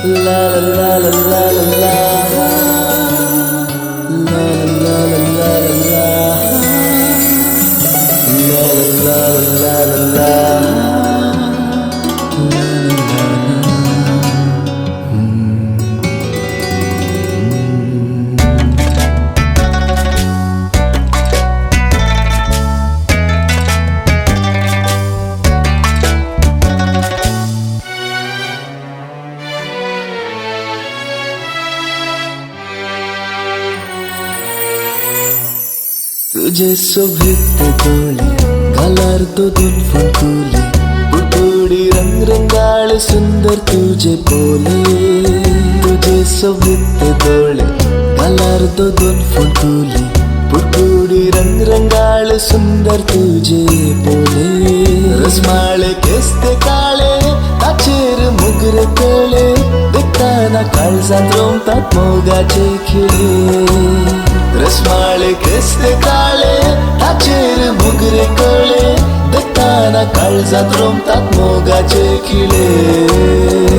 La la la la la la la. La la la la la la. La la la la la la. तुझे शोभित डोळे गालार्दो दोन फुलकुले बुडबुडी रंगरंगाळ सुंदर तुझे बोले तुझे शोभित डोळे गालार्दो दोन फुलकुले बुडबुडी रंगरंगाळ सुंदर तुझे बोले रसमाळे केसते काळे ताचेर मुगरे कळे देखताना काळजात रमतात मोगाचे खिळे रसमाळे केसते काळे ताचेर मुगरे कळे देखताना काळजात रमतात मोगाचे खिळे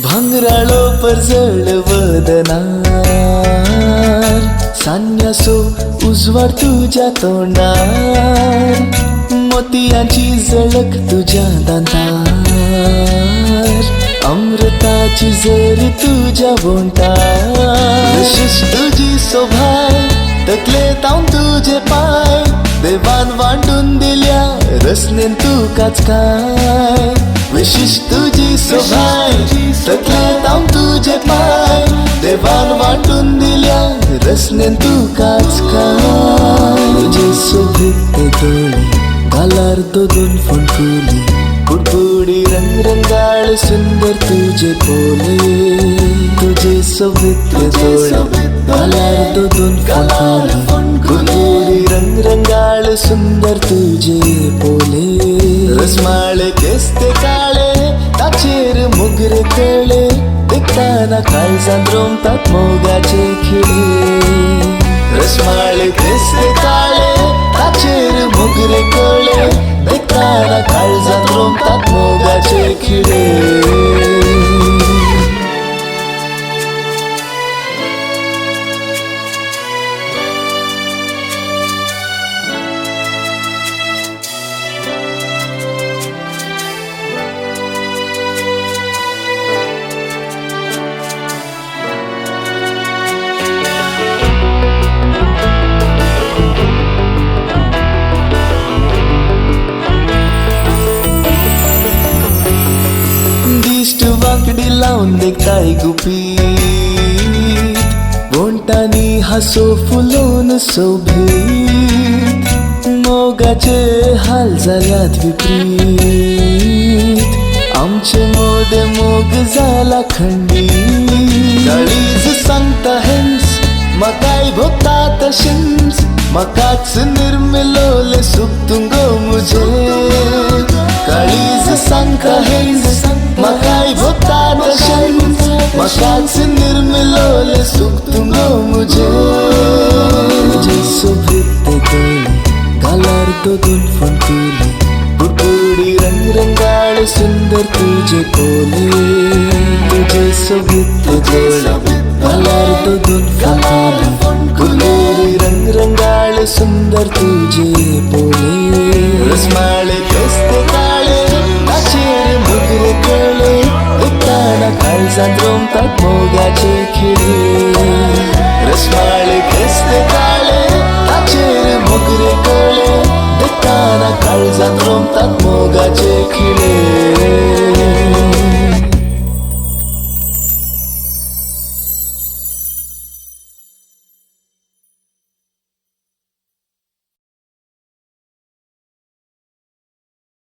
भांगराळो परजळ वदनार सान्यासो उजवाड तुझ्या तोंडार मोतियांची झळक तुझ्या दांतार अमृताची झरी तुझ्या बोंटार विशेष तुझी शोभाय तकले ताऊन तुझे पाय देवान वाटून दिल्या रसनेन तू काच काय विशेष तुझी शोभाय तकले ताऊन तुझे पाय देवान वाटून दिल्या रसनेन तू काच काय तुझे शोभित डोळे गालार्दो दोन फुलकुले बुडबुडी रंगरंगाळ सुंदर तुझे बोले तुझे शोभित डोळे गालार्दो दोन फुलकुले बुडबुडी रंगरंगाळ सुंदर तुझे बोले रसमाळे केसते काळे ताचेर मुगरे कळे देखताना काळजात रमतात मोगाचे खिळे रसमाळे केसते काळे ताचेर मुगरे कळे देखताना काळजात रमतात मोगाचे खिळे वाकडी लावून देखताय गुपीत बोंटानी हसो फुलोन सोभीत मोगाचे हाल जाल्यात विपरीत आमचे मोदे मोग जाला खंडीत काळीज सांगता हेंस मकाय भोगता तशेंच मकाच निर्मिलोले सुप्तुंगो मुझे काळीज सांगता हेंस मकाय भोगता तशेंच मकाच निर्मिलोले सुप्तुंगो मुझे तुझे शोभित डोळे गालार्दो दोन फुलकुले बुडबुडी रंगरंगाळ सुंदर तुझे बोले तुझे शोभित डोळे गालार्दो दोन फुलकुले बुडबुडी रंगरंगाळ सुंदर तुझे बोले रसमाळे केसते काळे ताचेर मुगरे कळे देखताना काळजात रमतात मोगाचे खिळे रसमाळे केसते काळे ताचेर मुगरे कळे देखताना काळजात रमतात मोगाचे